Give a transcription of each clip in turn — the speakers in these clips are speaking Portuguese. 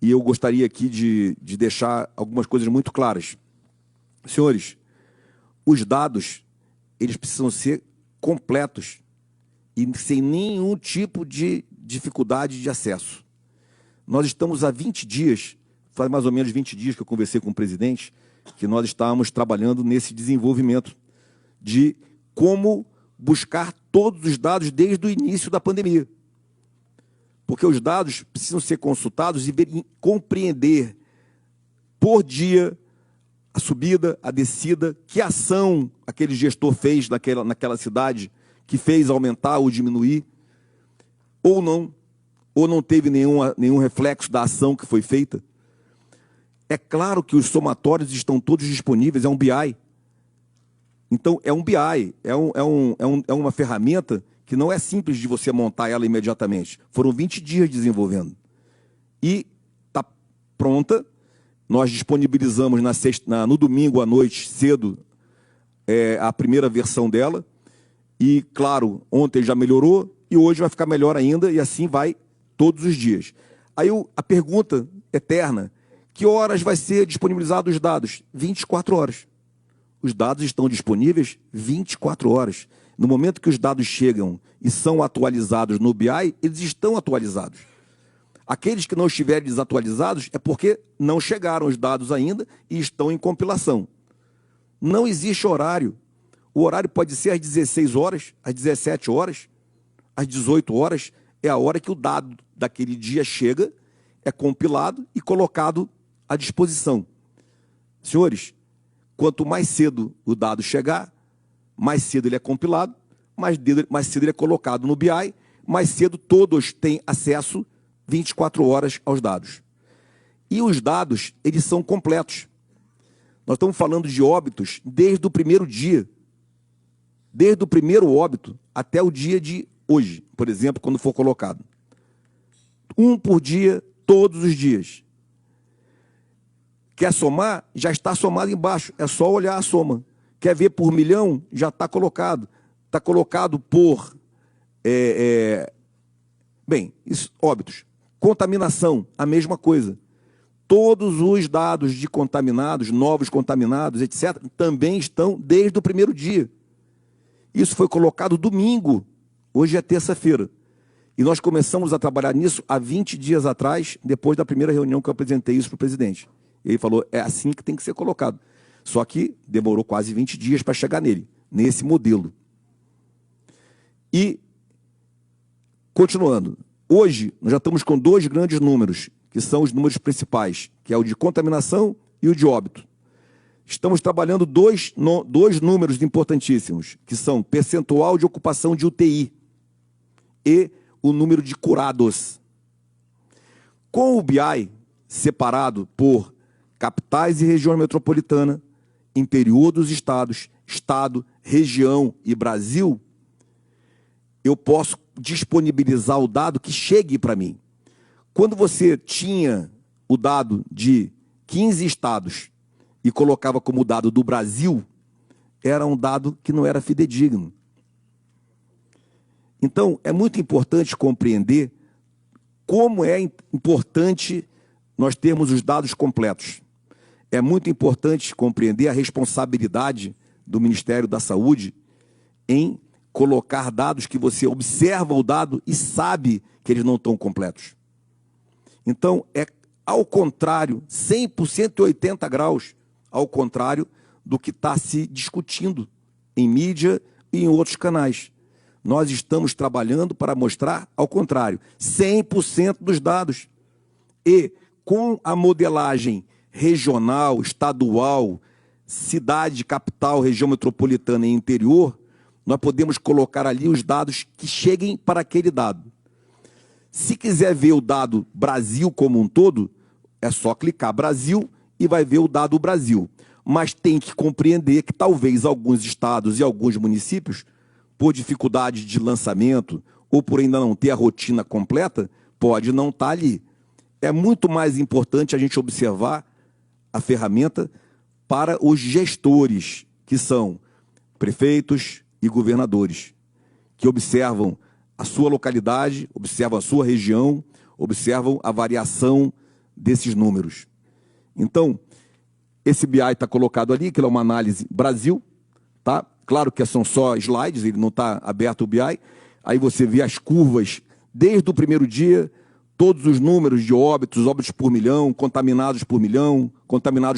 e eu gostaria aqui de deixar algumas coisas muito claras. Senhores, os dados, eles precisam ser completos e sem nenhum tipo de dificuldade de acesso. Nós estamos há 20 dias, faz mais ou menos 20 dias que eu conversei com o presidente, que nós estávamos trabalhando nesse desenvolvimento de como buscar todos os dados desde o início da pandemia. Porque os dados precisam ser consultados e compreender por dia a subida, a descida, que ação aquele gestor fez naquela cidade que fez aumentar ou diminuir, ou não teve nenhum reflexo da ação que foi feita. É claro que os somatórios estão todos disponíveis, é um BI. Então, é um BI, é uma ferramenta que não é simples de você montar ela imediatamente. Foram 20 dias desenvolvendo. E está pronta. Nós disponibilizamos no domingo à noite, cedo, a primeira versão dela. E, claro, ontem já melhorou e hoje vai ficar melhor ainda, e assim vai todos os dias. Aí a pergunta eterna: que horas vai ser disponibilizados os dados? 24 horas. Os dados estão disponíveis 24 horas. No momento que os dados chegam e são atualizados no BI, eles estão atualizados. Aqueles que não estiverem desatualizados é porque não chegaram os dados ainda e estão em compilação. Não existe horário. O horário pode ser às 16 horas, às 17 horas, às 18 horas. É a hora que o dado daquele dia chega, é compilado e colocado à disposição. Senhores, quanto mais cedo o dado chegar, mais cedo ele é compilado, mais cedo ele é colocado no BI, mais cedo todos têm acesso 24 horas aos dados. E os dados, eles são completos. Nós estamos falando de óbitos desde o primeiro dia. Desde o primeiro óbito até o dia de hoje, por exemplo, quando for colocado. Um por dia, todos os dias. Quer somar? Já está somado embaixo, é só olhar a soma. Quer ver por milhão? Já está colocado. Está colocado por... Bem, óbitos. Contaminação, a mesma coisa. Todos os dados de contaminados, novos contaminados, etc., também estão desde o primeiro dia. Isso foi colocado domingo, hoje é terça-feira. E nós começamos a trabalhar nisso há 20 dias atrás, depois da primeira reunião que eu apresentei isso para o presidente. Ele falou, é assim que tem que ser colocado. Só que demorou quase 20 dias para chegar nele, nesse modelo. E, continuando, hoje nós já estamos com 2 grandes números, que são os números principais, que é o de contaminação e o de óbito. Estamos trabalhando dois números importantíssimos, que são percentual de ocupação de UTI e o número de curados. Com o BI separado por capitais e região metropolitana, interior dos estados, estado, região e Brasil, eu posso disponibilizar o dado que chegue para mim. Quando você tinha o dado de 15 estados e colocava como dado do Brasil, era um dado que não era fidedigno. Então, é muito importante compreender como é importante nós termos os dados completos. É muito importante compreender a responsabilidade do Ministério da Saúde em colocar dados que você observa o dado e sabe que eles não estão completos. Então, é ao contrário, 100%, 180 graus, ao contrário do que está se discutindo em mídia e em outros canais. Nós estamos trabalhando para mostrar ao contrário, 100% dos dados. E com a modelagem regional, estadual, cidade, capital, região metropolitana e interior, nós podemos colocar ali os dados que cheguem para aquele dado. Se quiser ver o dado Brasil como um todo, é só clicar Brasil e vai ver o dado Brasil. Mas tem que compreender que talvez alguns estados e alguns municípios, por dificuldade de lançamento ou por ainda não ter a rotina completa, pode não estar ali. É muito mais importante a gente observar a ferramenta para os gestores, que são prefeitos e governadores, que observam a sua localidade, observam a sua região, observam a variação desses números. Então, esse BI está colocado ali, que é uma análise Brasil, tá? Claro que são só slides, ele não está aberto o BI. Aí você vê as curvas desde o primeiro dia, todos os números de óbitos, óbitos por milhão, contaminados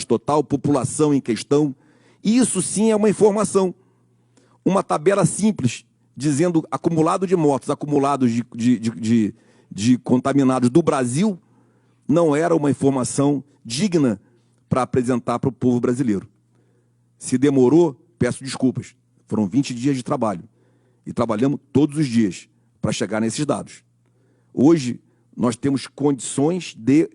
total, população em questão. Isso sim é uma informação. Uma tabela simples, dizendo acumulado de mortos, acumulados de contaminados do Brasil, não era uma informação digna para apresentar para o povo brasileiro. Se demorou, peço desculpas. Foram 20 dias de trabalho. E trabalhamos todos os dias para chegar nesses dados. Hoje, nós temos condições de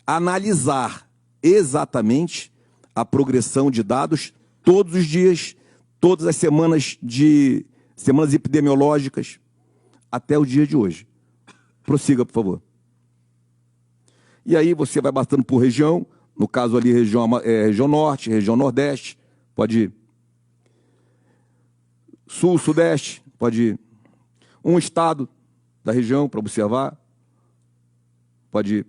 analisar exatamente a progressão de dados todos os dias, todas as semanas epidemiológicas, até o dia de hoje. Prossiga, por favor. E aí você vai bastando por região, no caso ali, região norte, região nordeste, pode ir. Sul, sudeste, pode ir. Um estado da região para observar, pode ir.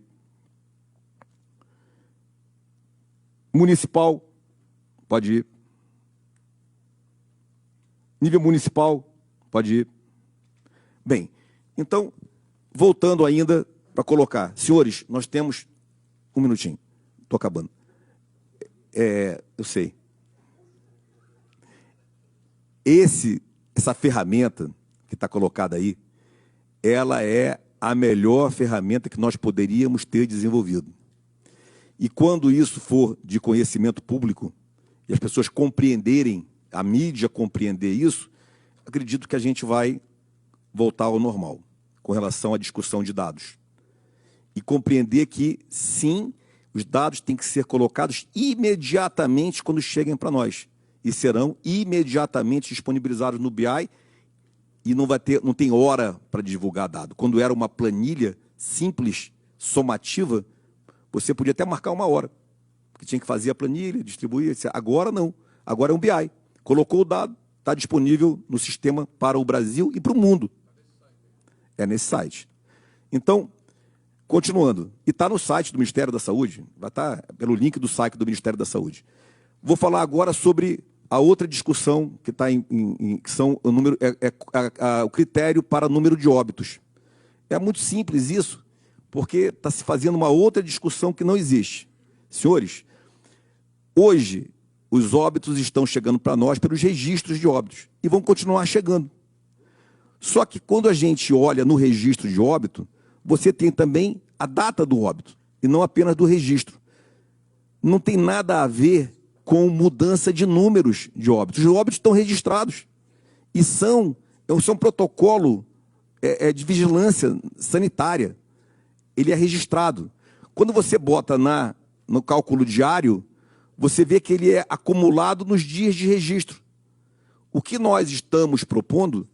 Municipal, pode ir. Nível municipal, pode ir. Bem, então, voltando ainda para colocar. Senhores, nós temos... Um minutinho, estou acabando. Eu sei. Essa ferramenta que está colocada aí, ela é a melhor ferramenta que nós poderíamos ter desenvolvido. E quando isso for de conhecimento público, e as pessoas compreenderem, a mídia compreender isso, acredito que a gente vai voltar ao normal, com relação à discussão de dados. E compreender que, sim, os dados têm que ser colocados imediatamente quando cheguem para nós. E serão imediatamente disponibilizados no BI, e não tem hora para divulgar dado. Quando era uma planilha simples, somativa, você podia até marcar uma hora, porque tinha que fazer a planilha, distribuir, etc. Agora não, agora é um BI. Colocou o dado, está disponível no sistema para o Brasil e para o mundo. É nesse site. Então, continuando, e está no site do Ministério da Saúde, vai estar pelo link do site do Ministério da Saúde. Vou falar agora sobre a outra discussão que está que são o número, o critério para número de óbitos. É muito simples isso, porque está se fazendo uma outra discussão que não existe. Senhores, hoje os óbitos estão chegando para nós pelos registros de óbitos e vão continuar chegando. Só que quando a gente olha no registro de óbito, você tem também a data do óbito, e não apenas do registro. Não tem nada a ver com mudança de números de óbitos. Os óbitos estão registrados e são um protocolo de vigilância sanitária. Ele é registrado. Quando você bota no cálculo diário, você vê que ele é acumulado nos dias de registro. O que nós estamos propondo,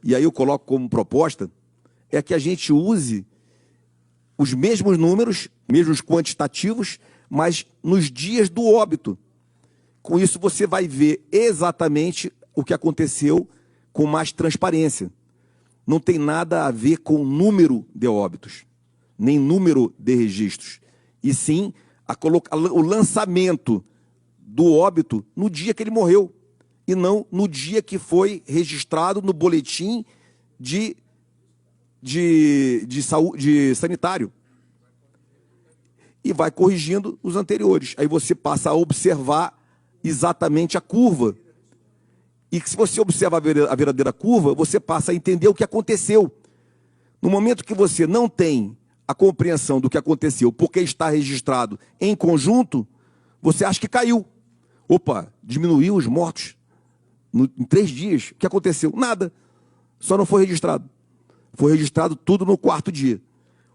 e aí eu coloco como proposta, é que a gente use os mesmos números, mesmos quantitativos, mas nos dias do óbito. Com isso, você vai ver exatamente o que aconteceu com mais transparência. Não tem nada a ver com número de óbitos, nem número de registros, e sim o lançamento do óbito no dia que ele morreu, e não no dia que foi registrado no boletim de saúde sanitário. E vai corrigindo os anteriores. Aí você passa a observar exatamente a curva. E se você observa a verdadeira curva, você passa a entender o que aconteceu. No momento que você não tem a compreensão do que aconteceu, porque está registrado em conjunto, você acha que caiu. Opa, diminuiu os mortos em 3 dias. O que aconteceu? Nada. Só não foi registrado. Foi registrado tudo no 4º dia.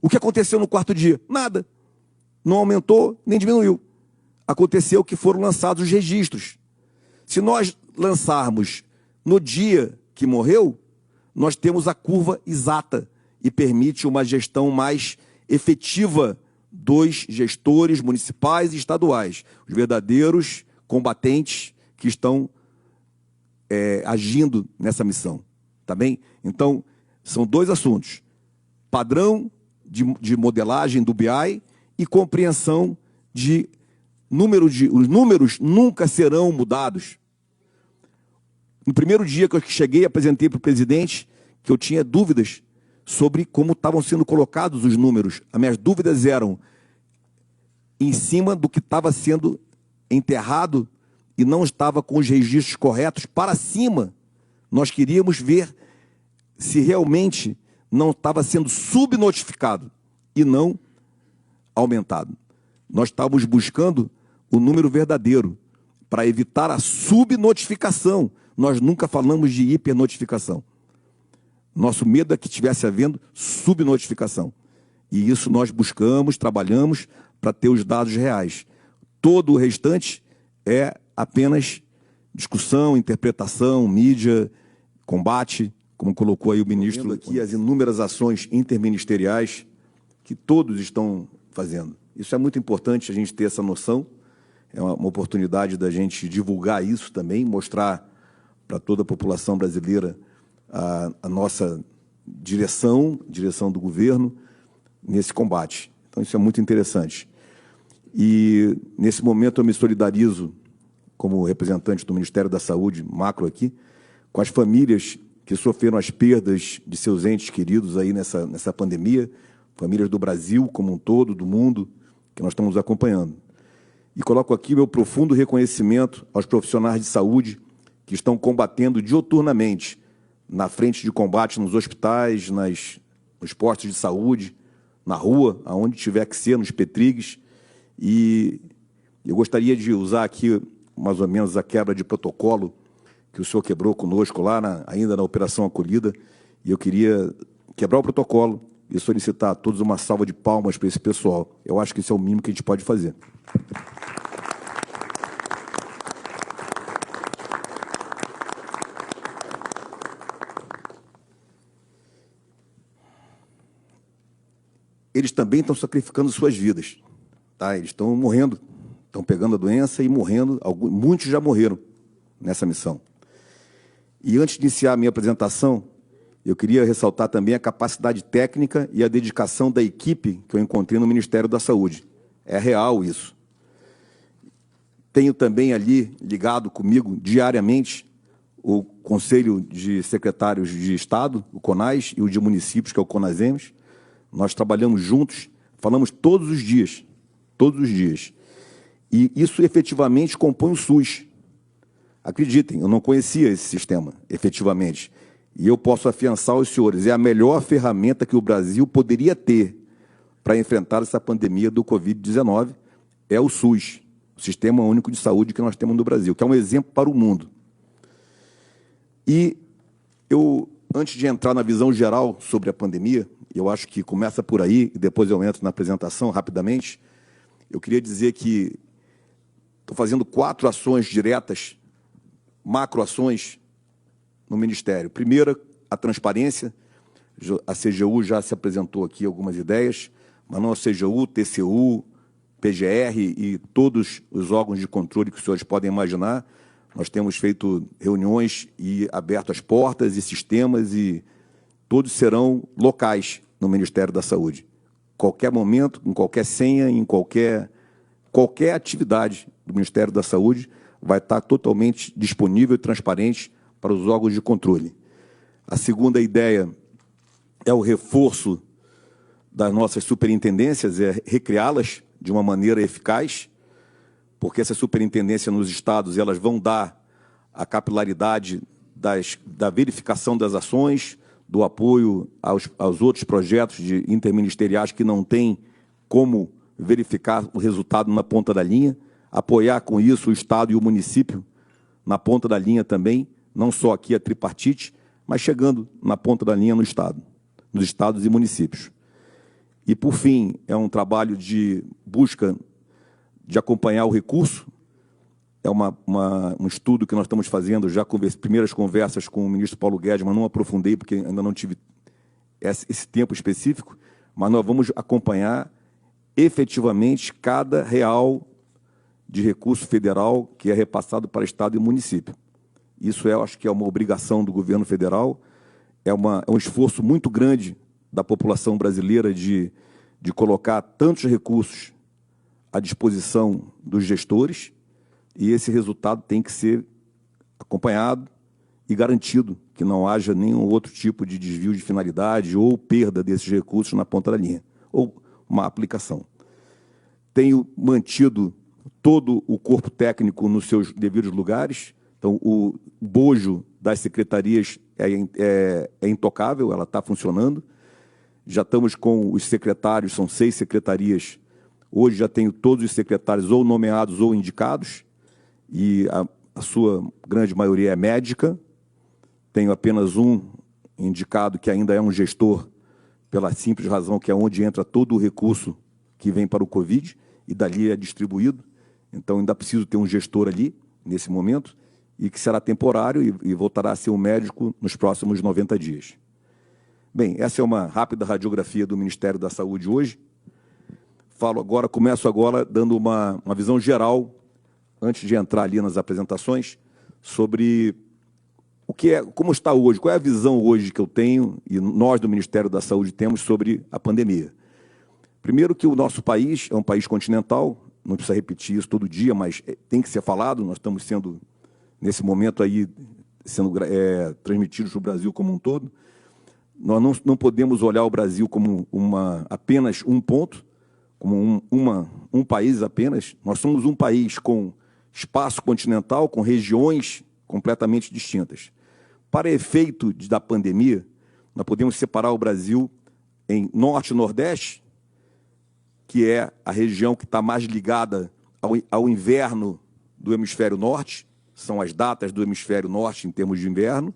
O que aconteceu no 4º dia? Nada. Não aumentou, nem diminuiu. Aconteceu que foram lançados os registros. Se nós lançarmos no dia que morreu, nós temos a curva exata e permite uma gestão mais efetiva dos gestores municipais e estaduais, os verdadeiros combatentes que estão agindo nessa missão. Tá bem? Então, são 2 assuntos. Padrão de modelagem do BI e compreensão de os números nunca serão mudados. No primeiro dia que eu cheguei, apresentei para o presidente que eu tinha dúvidas sobre como estavam sendo colocados os números. As minhas dúvidas eram em cima do que estava sendo enterrado e não estava com os registros corretos para cima. Nós queríamos ver se realmente não estava sendo subnotificado e não aumentado. Nós estávamos buscando o número verdadeiro para evitar a subnotificação. Nós nunca falamos de hipernotificação. Nosso medo é que estivesse havendo subnotificação. E isso nós buscamos, trabalhamos para ter os dados reais. Todo o restante é apenas discussão, interpretação, mídia, combate, como colocou aí o ministro. Vendo aqui as inúmeras ações interministeriais que todos estão fazendo. Isso é muito importante a gente ter essa noção. É uma oportunidade da gente divulgar isso também, mostrar para toda a população brasileira a nossa direção do governo nesse combate. Então, isso é muito interessante. E, nesse momento, eu me solidarizo, como representante do Ministério da Saúde, macro aqui, com as famílias que sofreram as perdas de seus entes queridos aí nessa pandemia, famílias do Brasil como um todo, do mundo, que nós estamos acompanhando. E coloco aqui meu profundo reconhecimento aos profissionais de saúde que estão combatendo diuturnamente na frente de combate nos hospitais, nos postos de saúde, na rua, aonde tiver que ser, nos petrigues. E eu gostaria de usar aqui, mais ou menos, a quebra de protocolo que o senhor quebrou conosco lá, ainda na Operação Acolhida, e eu queria quebrar o protocolo e solicitar a todos uma salva de palmas para esse pessoal. Eu acho que isso é o mínimo que a gente pode fazer. Eles também estão sacrificando suas vidas. Tá? Eles estão morrendo, estão pegando a doença e morrendo. Muitos já morreram nessa missão. E antes de iniciar a minha apresentação, eu queria ressaltar também a capacidade técnica e a dedicação da equipe que eu encontrei no Ministério da Saúde. É real isso. Tenho também ali, ligado comigo, diariamente, o Conselho de Secretários de Estado, o CONAS, e o de municípios, que é o CONASEMES. Nós trabalhamos juntos, falamos todos os dias. E isso efetivamente compõe o SUS. Acreditem, eu não conhecia esse sistema, efetivamente. E eu posso afiançar aos senhores, é a melhor ferramenta que o Brasil poderia ter para enfrentar essa pandemia do Covid-19, é o SUS, o Sistema Único de Saúde que nós temos no Brasil, que é um exemplo para o mundo. E eu, antes de entrar na visão geral sobre a pandemia, eu acho que começa por aí, e depois eu entro na apresentação rapidamente, eu queria dizer que estou fazendo 4 ações diretas, macroações, no Ministério. Primeira, a transparência. A CGU já se apresentou aqui algumas ideias, mas não a CGU, TCU, PGR e todos os órgãos de controle que os senhores podem imaginar. Nós temos feito reuniões e aberto as portas e sistemas e todos serão locais no Ministério da Saúde. Qualquer momento, em qualquer senha, em qualquer atividade do Ministério da Saúde vai estar totalmente disponível e transparente para os órgãos de controle. A segunda ideia é o reforço das nossas superintendências, é recriá-las de uma maneira eficaz, porque essas superintendências nos estados elas vão dar a capilaridade da verificação das ações, do apoio aos outros projetos interministeriais que não têm como verificar o resultado na ponta da linha, apoiar com isso o Estado e o município na ponta da linha também, não só aqui a tripartite, mas chegando na ponta da linha no Estado, nos estados e municípios. E, por fim, é um trabalho de busca de acompanhar o recurso, é um estudo que nós estamos fazendo, já primeiras conversas com o ministro Paulo Guedes, mas não aprofundei, porque ainda não tive esse tempo específico, mas nós vamos acompanhar efetivamente cada real de recurso federal que é repassado para Estado e município. Isso acho que é uma obrigação do governo federal, é um esforço muito grande da população brasileira de de colocar tantos recursos à disposição dos gestores, e esse resultado tem que ser acompanhado e garantido que não haja nenhum outro tipo de desvio de finalidade ou perda desses recursos na ponta da linha, ou má aplicação. Tenho mantido todo o corpo técnico nos seus devidos lugares, então o bojo das secretarias é intocável, ela está funcionando. Já estamos com os secretários, são 6 secretarias. Hoje já tenho todos os secretários ou nomeados ou indicados, e a sua grande maioria é médica. Tenho apenas um indicado que ainda é um gestor, pela simples razão que é onde entra todo o recurso que vem para o Covid, e dali é distribuído. Então, ainda preciso ter um gestor ali, nesse momento, e que será temporário e voltará a ser um médico nos próximos 90 dias. Bem, essa é uma rápida radiografia do Ministério da Saúde hoje. Começo agora dando uma visão geral, antes de entrar ali nas apresentações, sobre como está hoje, qual é a visão hoje que eu tenho, e nós do Ministério da Saúde temos sobre a pandemia. Primeiro que o nosso país é um país continental, não precisa repetir isso todo dia, mas tem que ser falado. Nós estamos sendo, nesse momento aí, sendo transmitidos para o Brasil como um todo. Nós não podemos olhar o Brasil como apenas um ponto, como um país apenas. Nós somos um país com espaço continental, com regiões completamente distintas. Para efeito da pandemia, nós podemos separar o Brasil em Norte e Nordeste, que é a região que está mais ligada ao inverno do hemisfério norte, são as datas do hemisfério norte em termos de inverno,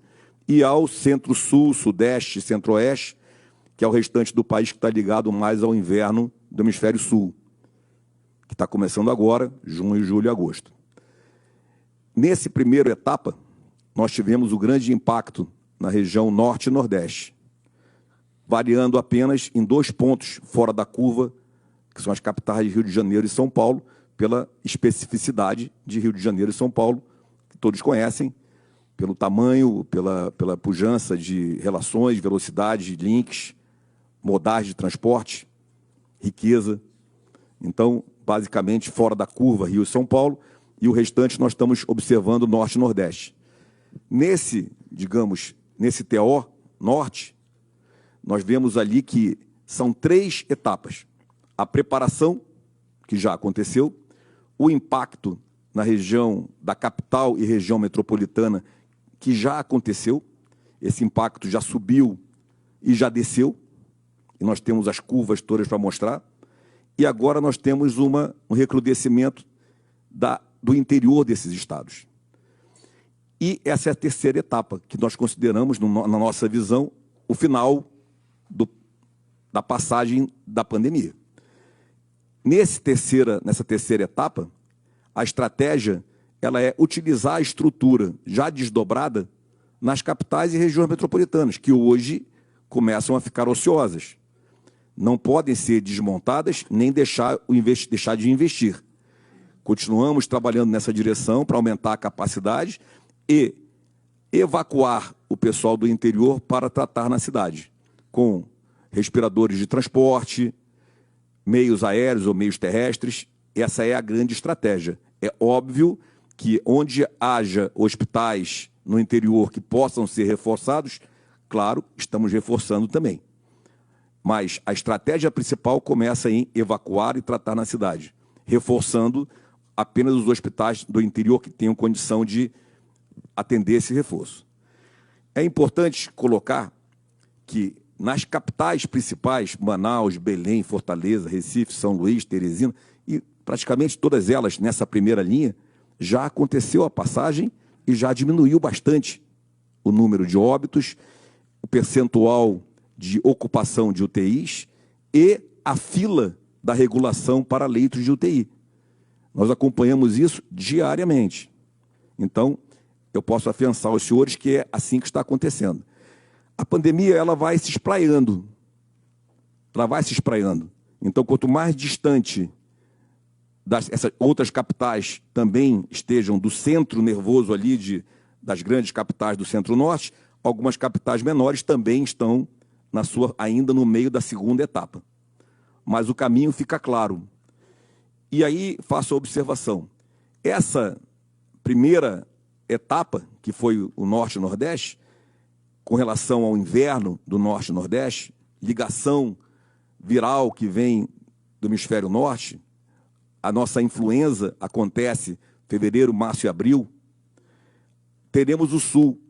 e ao centro-sul, sudeste, centro-oeste, que é o restante do país que está ligado mais ao inverno do hemisfério sul, que está começando agora, junho, julho e agosto. Nessa primeira etapa, nós tivemos o grande impacto na região norte e nordeste, variando apenas em 2 pontos fora da curva, que são as capitais de Rio de Janeiro e São Paulo, pela especificidade de Rio de Janeiro e São Paulo, que todos conhecem, pelo tamanho, pela pujança de relações, velocidade, links, modais de transporte, riqueza. Então, basicamente, fora da curva, Rio e São Paulo, e o restante nós estamos observando Norte e Nordeste. Nesse TO Norte, nós vemos ali que são 3 etapas. A preparação, que já aconteceu, o impacto na região da capital e região metropolitana, que já aconteceu, esse impacto já subiu e já desceu, e nós temos as curvas todas para mostrar, e agora nós temos um recrudescimento do interior desses estados. E essa é a terceira etapa, que nós consideramos, na nossa visão, o final da passagem da pandemia. Nessa terceira etapa, a estratégia ela é utilizar a estrutura já desdobrada nas capitais e regiões metropolitanas, que hoje começam a ficar ociosas. Não podem ser desmontadas nem deixar de investir. Continuamos trabalhando nessa direção para aumentar a capacidade e evacuar o pessoal do interior para tratar na cidade, com respiradores de transporte, meios aéreos ou meios terrestres. Essa é a grande estratégia. É óbvio que onde haja hospitais no interior que possam ser reforçados, claro, estamos reforçando também. Mas a estratégia principal começa em evacuar e tratar na cidade, reforçando apenas os hospitais do interior que tenham condição de atender esse reforço. É importante colocar que nas capitais principais, Manaus, Belém, Fortaleza, Recife, São Luís, Teresina, e praticamente todas elas nessa primeira linha, já aconteceu a passagem e já diminuiu bastante o número de óbitos, o percentual de ocupação de UTIs e a fila da regulação para leitos de UTI. Nós acompanhamos isso diariamente. Então, eu posso afiançar aos senhores que é assim que está acontecendo. A pandemia ela vai se espraiando. Então, quanto mais distante essas outras capitais também estejam do centro nervoso ali das grandes capitais do centro-norte, algumas capitais menores também estão ainda no meio da segunda etapa. mas o caminho fica claro. E aí faço a observação. Essa primeira etapa, que foi o Norte e Nordeste, com relação ao inverno do Norte e Nordeste, ligação viral que vem do hemisfério Norte, a nossa influenza acontece fevereiro, março e abril, teremos o Sul,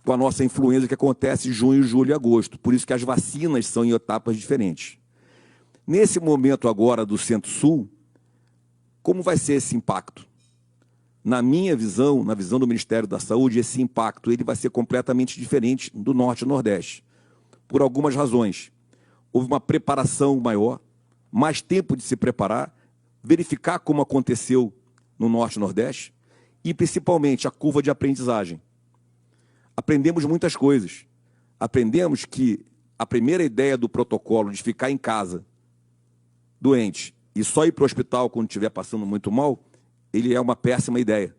com a nossa influenza que acontece em junho, julho e agosto. Por isso que as vacinas são em etapas diferentes. Nesse momento agora do Centro-Sul, como vai ser esse impacto? Na minha visão, na visão do Ministério da Saúde, esse impacto ele vai ser completamente diferente do Norte e Nordeste, por algumas razões. Houve uma preparação maior, mais tempo de se preparar, verificar como aconteceu no Norte e Nordeste e, principalmente, a curva de aprendizagem. Aprendemos muitas coisas. Aprendemos que a primeira ideia do protocolo de ficar em casa, doente, e só ir para o hospital quando estiver passando muito mal, ele é uma péssima ideia.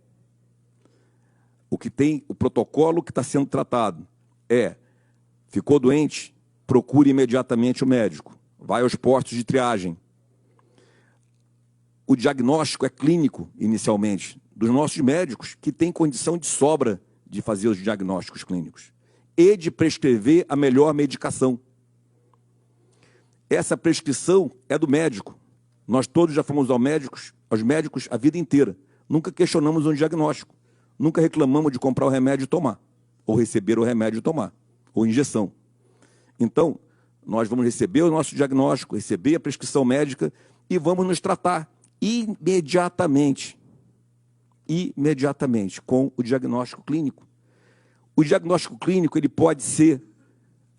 O protocolo que está sendo tratado é, ficou doente, procure imediatamente o médico, vai aos postos de triagem. O diagnóstico é clínico, inicialmente, dos nossos médicos, que têm condição de sobra de fazer os diagnósticos clínicos e de prescrever a melhor medicação. Essa prescrição é do médico. Nós todos já fomos aos médicos a vida inteira. Nunca questionamos um diagnóstico. Nunca reclamamos de comprar o remédio e tomar, ou receber o remédio e tomar, ou injeção. Então, nós vamos receber o nosso diagnóstico, receber a prescrição médica e vamos nos tratar imediatamente com o diagnóstico clínico. O diagnóstico clínico ele pode ser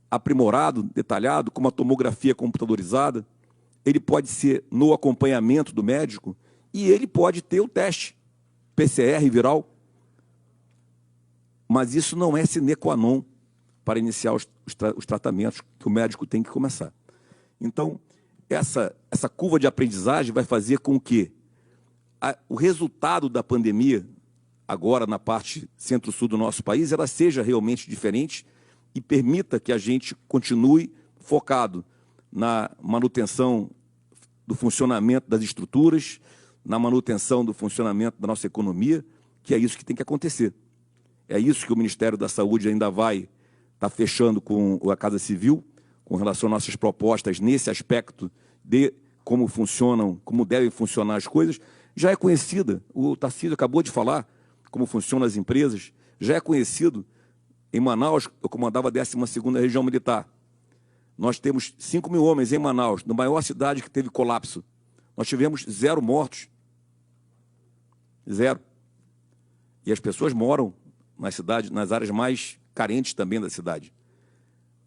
aprimorado, detalhado, com uma tomografia computadorizada, ele pode ser no acompanhamento do médico e ele pode ter o teste PCR viral, mas isso não é sine qua non para iniciar os tratamentos que o médico tem que começar. Então, essa curva de aprendizagem vai fazer com que o resultado da pandemia, agora na parte centro-sul do nosso país, ela seja realmente diferente e permita que a gente continue focado na manutenção do funcionamento das estruturas, na manutenção do funcionamento da nossa economia, que é isso que tem que acontecer. É isso que o Ministério da Saúde ainda vai estar fechando com a Casa Civil, com relação às nossas propostas nesse aspecto de como funcionam, como devem funcionar as coisas. Já é conhecida, o Tarcísio acabou de falar como funcionam as empresas, já é conhecido. Em Manaus, eu comandava a 12ª Região Militar. Nós temos 5 mil homens em Manaus, na maior cidade que teve colapso. Nós tivemos 0 mortos. 0. E as pessoas moram na cidade, nas áreas mais carentes também da cidade.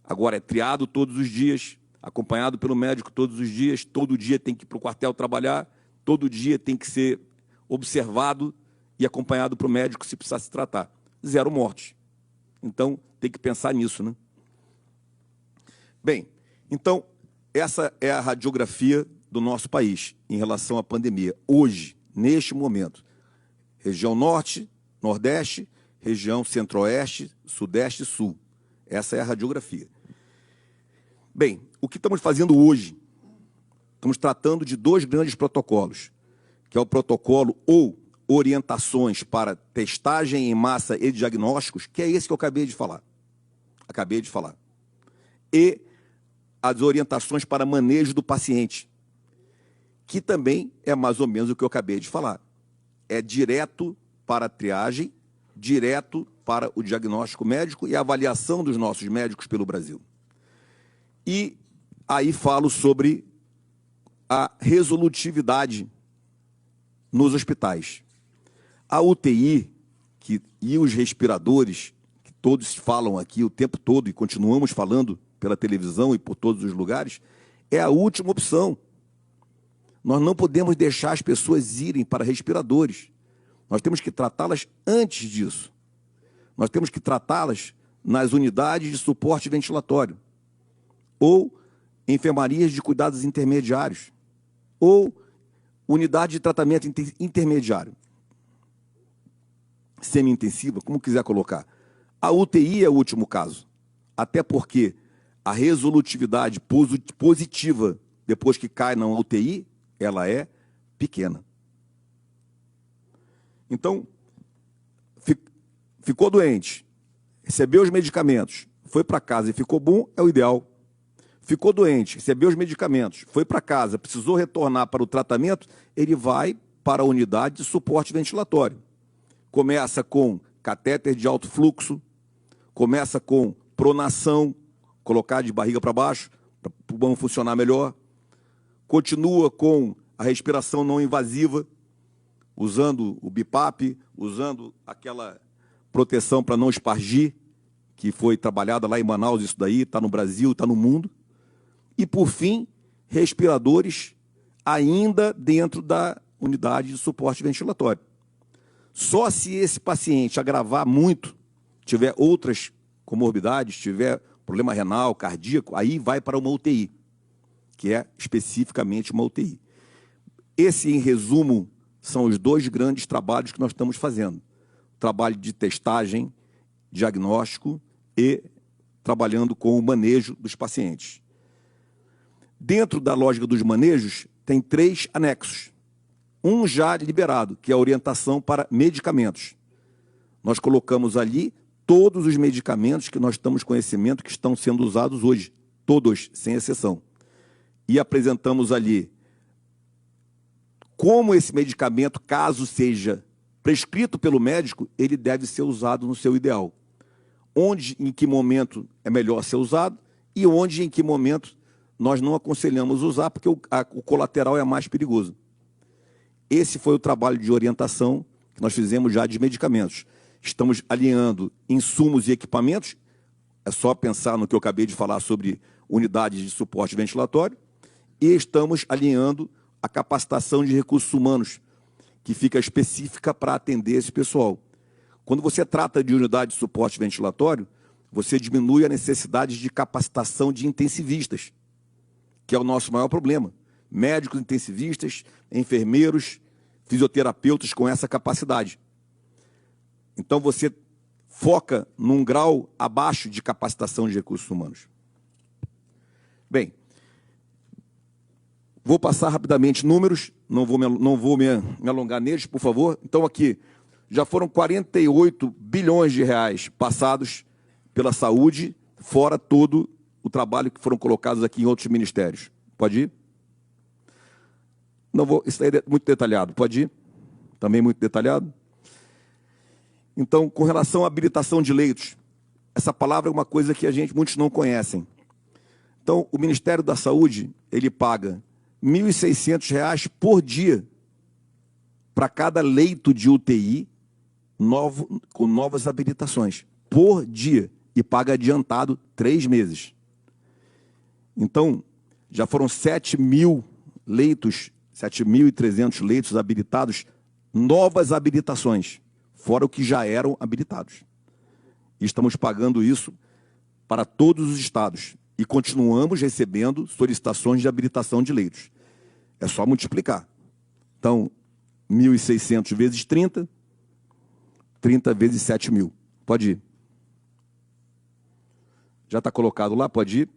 Agora, é triado todos os dias, acompanhado pelo médico todos os dias, todo dia tem que ir para o quartel trabalhar, todo dia tem que ser observado e acompanhado para o médico se precisar se tratar. 0 mortes. Então, tem que pensar nisso, né? Bem, então, essa é a radiografia do nosso país em relação à pandemia. Hoje, neste momento, região Norte, Nordeste, região Centro-Oeste, Sudeste e Sul. Essa é a radiografia. Bem, o que estamos fazendo hoje? Estamos tratando de 2 grandes protocolos, que é o protocolo ou orientações para testagem em massa e diagnósticos, que é esse que eu acabei de falar. E as orientações para manejo do paciente, que também é mais ou menos o que eu acabei de falar. É direto para a triagem, direto para o diagnóstico médico e a avaliação dos nossos médicos pelo Brasil. E aí falo sobre a resolutividade nos hospitais. A UTI e os respiradores, que todos falam aqui o tempo todo e continuamos falando pela televisão e por todos os lugares, é a última opção. Nós não podemos deixar as pessoas irem para respiradores. Nós temos que tratá-las antes disso. Nós temos que tratá-las nas unidades de suporte ventilatório, ou enfermarias de cuidados intermediários, ou unidade de tratamento intermediário, semi-intensiva, como quiser colocar. A UTI é o último caso, até porque a resolutividade positiva depois que cai na UTI, ela é pequena. Então, ficou doente, recebeu os medicamentos, foi para casa e ficou bom, é o ideal. Ficou doente, recebeu os medicamentos, foi para casa, precisou retornar para o tratamento, ele vai para a unidade de suporte ventilatório. Começa com catéter de alto fluxo, começa com pronação, colocar de barriga para baixo, para o pulmão funcionar melhor. Continua com a respiração não invasiva, usando o BiPAP, usando aquela proteção para não espargir, que foi trabalhada lá em Manaus, isso daí, está no Brasil, está no mundo. E, por fim, respiradores ainda dentro da unidade de suporte ventilatório. Só se esse paciente agravar muito, tiver outras comorbidades, tiver problema renal, cardíaco, aí vai para uma UTI, que é especificamente uma UTI. Esse, em resumo, são os dois grandes trabalhos que nós estamos fazendo. O trabalho de testagem, diagnóstico e trabalhando com o manejo dos pacientes. Dentro da lógica dos manejos, tem 3 anexos. Um já liberado, que é a orientação para medicamentos. Nós colocamos ali todos os medicamentos que nós temos conhecimento que estão sendo usados hoje, todos, sem exceção. E apresentamos ali como esse medicamento, caso seja prescrito pelo médico, ele deve ser usado no seu ideal. Onde, em que momento é melhor ser usado e onde, em que momento nós não aconselhamos usar, porque o colateral é mais perigoso. Esse foi o trabalho de orientação que nós fizemos já de medicamentos. Estamos alinhando insumos e equipamentos, é só pensar no que eu acabei de falar sobre unidades de suporte ventilatório, e estamos alinhando a capacitação de recursos humanos, que fica específica para atender esse pessoal. Quando você trata de unidade de suporte ventilatório, você diminui a necessidade de capacitação de intensivistas, que é o nosso maior problema. Médicos intensivistas, enfermeiros, fisioterapeutas com essa capacidade. Então, você foca num grau abaixo de capacitação de recursos humanos. Bem, vou passar rapidamente números, não vou me alongar neles, por favor. Então, aqui, já foram 48 bilhões de reais passados pela saúde, fora todo o trabalho que foram colocados aqui em outros ministérios. Pode ir? Não vou, isso aí é muito detalhado. Pode ir? Também muito detalhado. Então, com relação à habilitação de leitos, essa palavra é uma coisa que muitos não conhecem. Então, o Ministério da Saúde, ele paga R$ 1.600 por dia para cada leito de UTI com novas habilitações, por dia, e paga adiantado 3 meses. Então, já foram 7.000 leitos, 7.300 leitos habilitados, novas habilitações, fora o que já eram habilitados. E estamos pagando isso para todos os estados e continuamos recebendo solicitações de habilitação de leitos. É só multiplicar. Então, 1.600 vezes 30, 30 vezes 7.000. Pode ir. Já está colocado lá? Pode ir.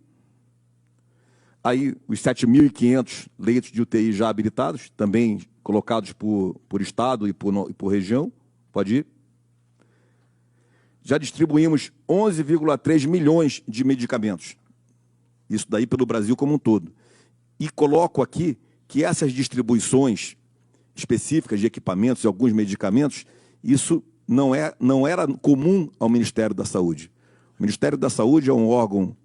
Aí, os 7.500 leitos de UTI já habilitados, também colocados por estado e por região. Pode ir. Já distribuímos 11,3 milhões de medicamentos. Isso daí pelo Brasil como um todo. E coloco aqui que essas distribuições específicas de equipamentos e alguns medicamentos, isso não era comum ao Ministério da Saúde. O Ministério da Saúde é um órgão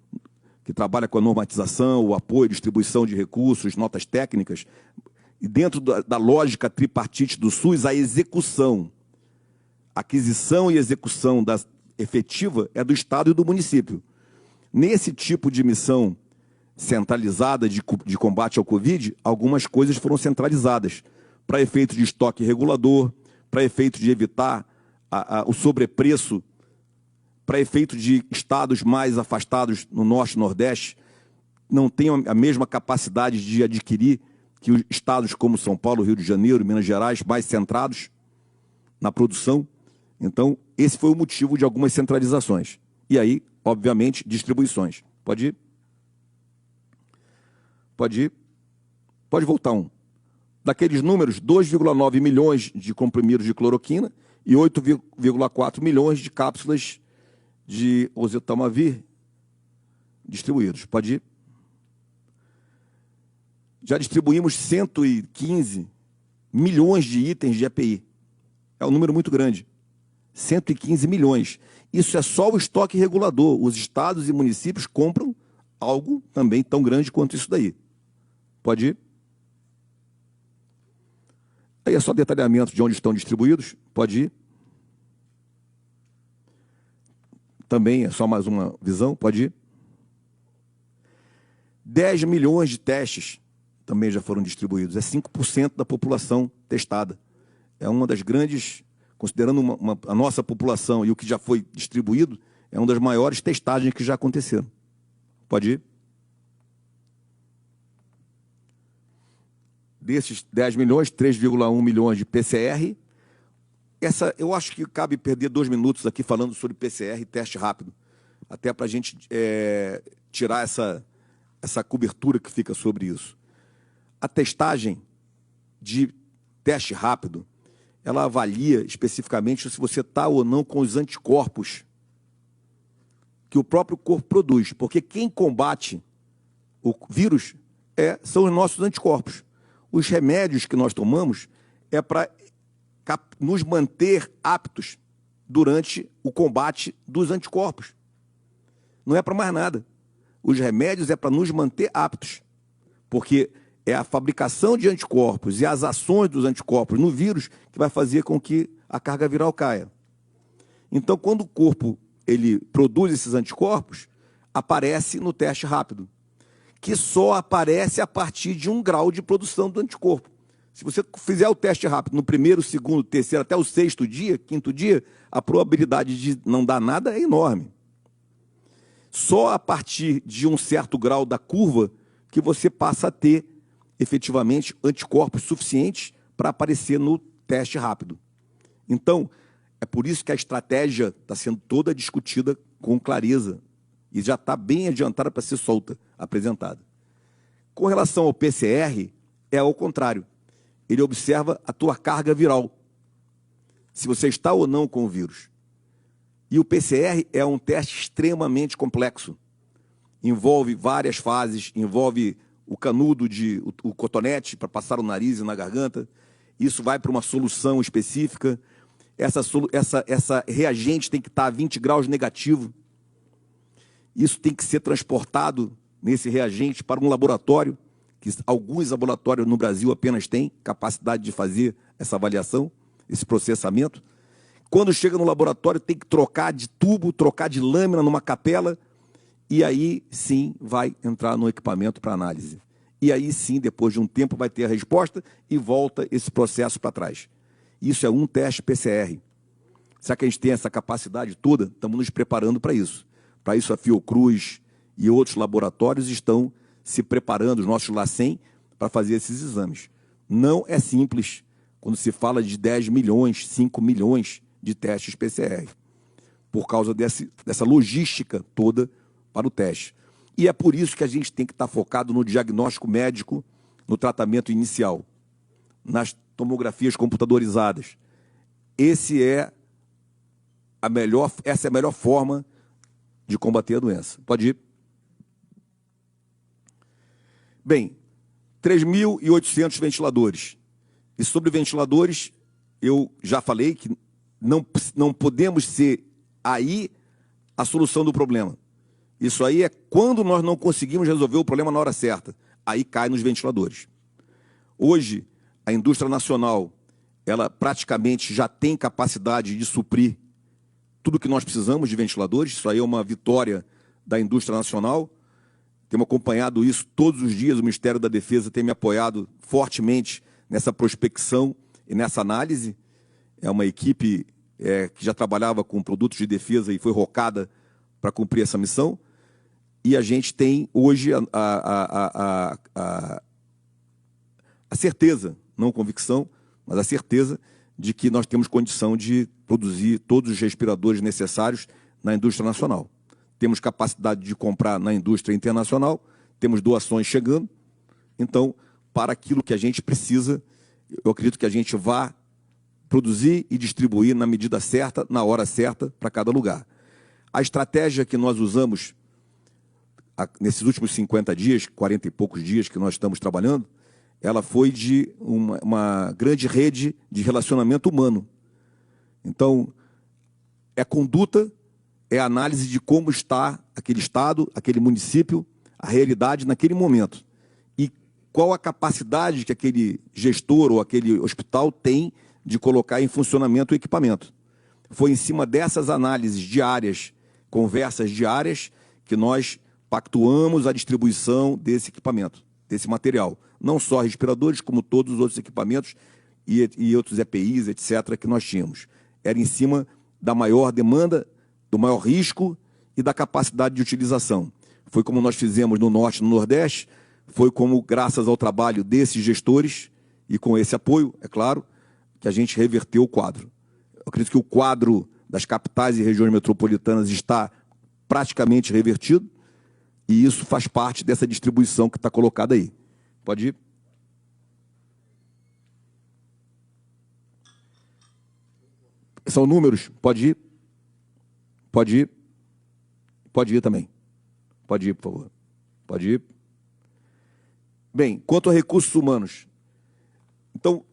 que trabalha com a normatização, o apoio, distribuição de recursos, notas técnicas, e dentro da lógica tripartite do SUS, a execução, aquisição e execução efetiva é do Estado e do município. Nesse tipo de missão centralizada de combate ao Covid, algumas coisas foram centralizadas, para efeito de estoque regulador, para efeito de evitar o sobrepreço, para efeito de estados mais afastados no Norte e Nordeste, não tenham a mesma capacidade de adquirir que os estados como São Paulo, Rio de Janeiro, Minas Gerais, mais centrados na produção. Então, esse foi o motivo de algumas centralizações. E aí, obviamente, distribuições. Pode ir? Pode ir? Pode voltar um. Daqueles números, 2,9 milhões de comprimidos de cloroquina e 8,4 milhões de cápsulas de oseltamivir distribuídos. Pode ir? Já distribuímos 115 milhões de itens de EPI. É um número muito grande. 115 milhões. Isso é só o estoque regulador. Os estados e municípios compram algo também tão grande quanto isso daí. Pode ir? Aí é só detalhamento de onde estão distribuídos. Pode ir? Também é só mais uma visão. Pode ir? 10 milhões de testes também já foram distribuídos. É 5% da população testada. É uma das grandes, considerando a nossa população e o que já foi distribuído, é uma das maiores testagens que já aconteceram. Pode ir? Desses 10 milhões, 3,1 milhões de PCR. Eu acho que cabe perder 2 minutos aqui falando sobre PCR e teste rápido, até para a gente tirar essa cobertura que fica sobre isso. A testagem de teste rápido, ela avalia especificamente se você está ou não com os anticorpos que o próprio corpo produz, porque quem combate o vírus são os nossos anticorpos. Os remédios que nós tomamos é para nos manter aptos durante o combate dos anticorpos. Não é para mais nada. Os remédios é para nos manter aptos, porque é a fabricação de anticorpos e as ações dos anticorpos no vírus que vai fazer com que a carga viral caia. Então, quando o corpo ele produz esses anticorpos, aparece no teste rápido, que só aparece a partir de 1 grau de produção do anticorpo. Se você fizer o teste rápido no primeiro, segundo, terceiro, até o 6º dia, 5º dia, a probabilidade de não dar nada é enorme. Só a partir de um certo grau da curva que você passa a ter, efetivamente, anticorpos suficientes para aparecer no teste rápido. Então, é por isso que a estratégia está sendo toda discutida com clareza e já está bem adiantada para ser solta, apresentada. Com relação ao PCR, é ao contrário. Ele observa a tua carga viral, se você está ou não com o vírus. E o PCR é um teste extremamente complexo. Envolve várias fases, envolve o canudo, o cotonete para passar o nariz e na garganta. Isso vai para uma solução específica. Essa reagente tem que estar a 20 graus negativo. Isso tem que ser transportado nesse reagente para um laboratório, que alguns laboratórios no Brasil apenas têm capacidade de fazer essa avaliação, esse processamento. Quando chega no laboratório, tem que trocar de tubo, trocar de lâmina numa capela, e aí sim vai entrar no equipamento para análise. E aí sim, depois de um tempo, vai ter a resposta e volta esse processo para trás. Isso é um teste PCR. Será que a gente tem essa capacidade toda? Estamos nos preparando para isso. Para isso, a Fiocruz e outros laboratórios estão se preparando, os nossos LACEN, para fazer esses exames. Não é simples quando se fala de 10 milhões, 5 milhões de testes PCR, por causa dessa logística toda para o teste. E é por isso que a gente tem que estar focado no diagnóstico médico, no tratamento inicial, nas tomografias computadorizadas. Essa é a melhor forma de combater a doença. Pode ir. Bem, 3.800 ventiladores. E sobre ventiladores, eu já falei que não podemos ser aí a solução do problema. Isso aí é quando nós não conseguimos resolver o problema na hora certa. Aí cai nos ventiladores. Hoje, a indústria nacional, ela praticamente já tem capacidade de suprir tudo que nós precisamos de ventiladores. Isso aí é uma vitória da indústria nacional. Temos acompanhado isso todos os dias. O Ministério da Defesa tem me apoiado fortemente nessa prospecção e nessa análise. É uma equipe que já trabalhava com produtos de defesa e foi rocada para cumprir essa missão. E a gente tem hoje a certeza, não convicção, mas a certeza de que nós temos condição de produzir todos os respiradores necessários na indústria nacional. Temos capacidade de comprar na indústria internacional, temos doações chegando, Então, para aquilo que a gente precisa, eu acredito que a gente vá produzir e distribuir na medida certa, na hora certa, para cada lugar. A estratégia que nós usamos nesses últimos 50 dias, 40 e poucos dias que nós estamos trabalhando, ela foi de uma grande rede de relacionamento humano. Então, é conduta, é análise de como está aquele estado, aquele município, a realidade naquele momento. E qual a capacidade que aquele gestor ou aquele hospital tem de colocar em funcionamento o equipamento. Foi em cima dessas análises diárias, conversas diárias, que nós pactuamos a distribuição desse equipamento, desse material. Não só respiradores, como todos os outros equipamentos e outros EPIs, etc., que nós tínhamos. Era em cima da maior demanda, do maior risco e da capacidade de utilização. Foi como nós fizemos no Norte e no Nordeste, foi como, graças ao trabalho desses gestores, e com esse apoio, é claro, que a gente reverteu o quadro. Eu acredito que o quadro das capitais e regiões metropolitanas está praticamente revertido, e isso faz parte dessa distribuição que está colocada aí. Pode ir? São números? Pode ir? Pode ir? Pode ir também. Pode ir, por favor. Pode ir. Bem, quanto a recursos humanos. Então,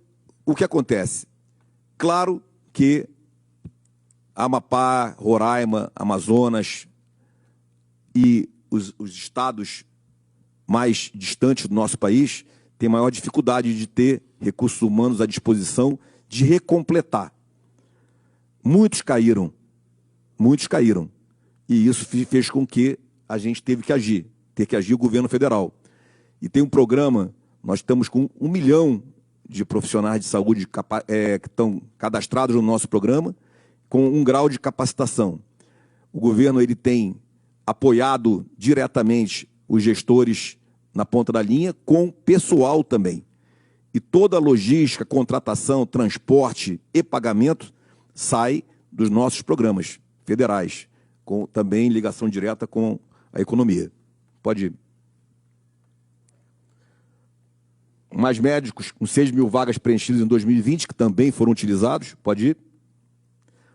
o que acontece? Claro que Amapá, Roraima, Amazonas e os estados mais distantes do nosso país têm maior dificuldade de ter recursos humanos à disposição de recompletar. Muitos caíram, e isso fez com que a gente teve que agir, o governo federal. E tem um programa, nós estamos com 1 milhão de profissionais de saúde que estão cadastrados no nosso programa, com um grau de capacitação. O governo ele tem apoiado diretamente os gestores na ponta da linha, com pessoal também. E toda a logística, contratação, transporte e pagamento sai dos nossos programas federais, com também ligação direta com a economia. Pode ir. Mais médicos, com 6 mil vagas preenchidas em 2020, que também foram utilizados. Pode ir.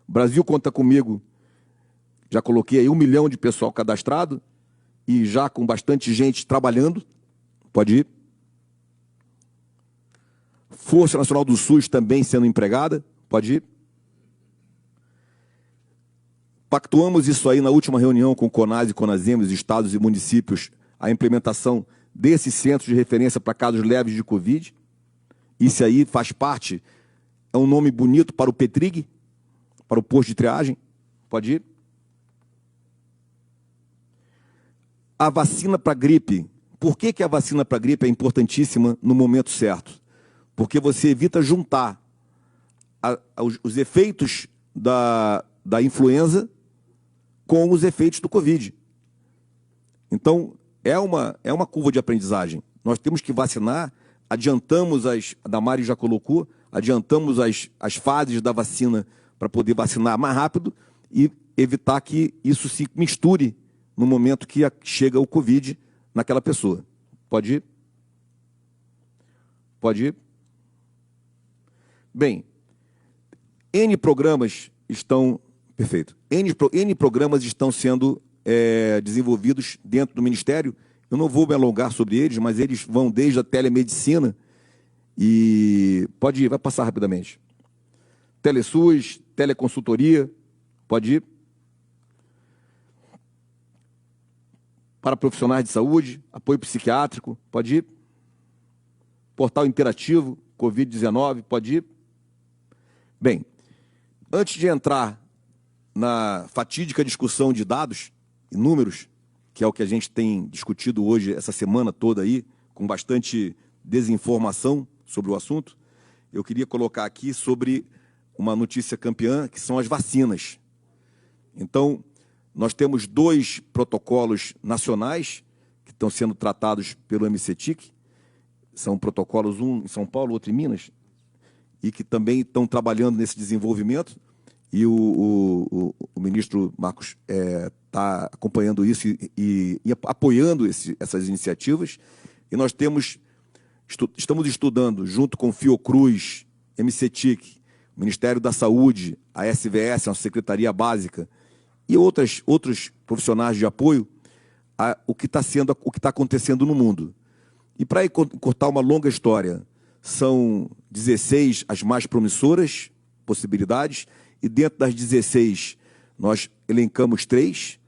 O Brasil conta comigo, já coloquei aí 1 milhão de pessoal cadastrado e já com bastante gente trabalhando. Pode ir. Força Nacional do SUS também sendo empregada. Pode ir. Pactuamos isso aí na última reunião com o CONAS e CONASEM, os estados e municípios, a implementação desses centros de referência para casos leves de Covid. Isso aí faz parte, é um nome bonito para o PETRIG, para o posto de triagem. Pode ir. A vacina para gripe. Por que a vacina para gripe é importantíssima no momento certo? Porque você evita juntar os efeitos da influenza com os efeitos do Covid. Então, é uma curva de aprendizagem. Nós temos que vacinar, adiantamos, a Damares já colocou, adiantamos as fases da vacina para poder vacinar mais rápido e evitar que isso se misture no momento que chega o Covid naquela pessoa. Pode ir? Pode ir? Bem, N programas estão... Perfeito. N programas estão sendo desenvolvidos dentro do Ministério. Eu não vou me alongar sobre eles, mas eles vão desde a telemedicina e... Pode ir, vai passar rapidamente. TeleSUS, teleconsultoria, pode ir. Para profissionais de saúde, apoio psiquiátrico, pode ir. Portal interativo, Covid-19, pode ir. Bem, antes de entrar na fatídica discussão de dados e números, que é o que a gente tem discutido hoje, essa semana toda aí, com bastante desinformação sobre o assunto, eu queria colocar aqui sobre uma notícia campeã, que são as vacinas. Então, nós temos 2 protocolos nacionais que estão sendo tratados pelo MCTIC, são protocolos, um em São Paulo, outro em Minas, e que também estão trabalhando nesse desenvolvimento, e o ministro Marcos está acompanhando isso e apoiando essas iniciativas. E nós temos Estamos estudando, junto com Fiocruz, MCTIC, Ministério da Saúde, a SVS, a Secretaria Básica, e outros profissionais de apoio, o que está acontecendo no mundo. E para cortar uma longa história, são 16 as mais promissoras possibilidades, e dentro das 16 nós elencamos 3.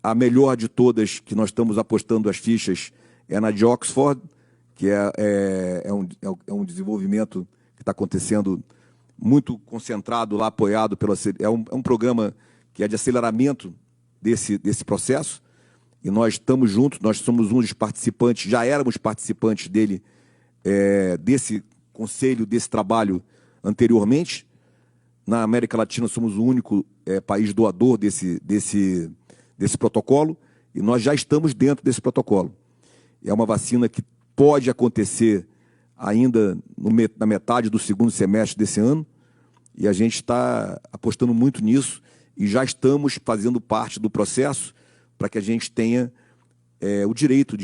A melhor de todas, que nós estamos apostando as fichas, é na de Oxford, que é um desenvolvimento que está acontecendo muito concentrado lá, apoiado pela... É um programa que é de aceleramento desse processo, e nós estamos juntos, nós somos um dos participantes, já éramos participantes dele, desse conselho, desse trabalho anteriormente. Na América Latina somos o único país doador desse protocolo, e nós já estamos dentro desse protocolo. É uma vacina que pode acontecer ainda na metade do segundo semestre desse ano, e a gente está apostando muito nisso, e já estamos fazendo parte do processo para que a gente tenha o direito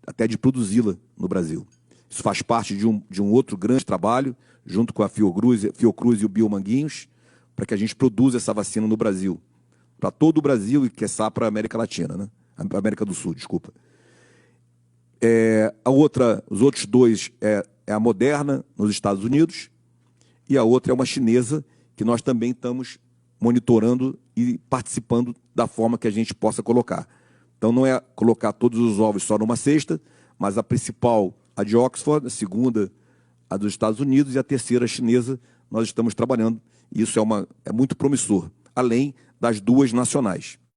até de produzi-la no Brasil. Isso faz parte de um outro grande trabalho, junto com a Fiocruz e o Biomanguinhos, para que a gente produza essa vacina no Brasil, para todo o Brasil e, quiçá, para a América Latina, né? A América do Sul, desculpa. Os outros 2 é a Moderna, nos Estados Unidos, e a outra é uma chinesa, que nós também estamos monitorando e participando da forma que a gente possa colocar. Então, não é colocar todos os ovos só numa cesta, mas a principal, a de Oxford, a segunda, a dos Estados Unidos, e a terceira, a chinesa, nós estamos trabalhando. E isso é muito promissor, além das 2 nacionais.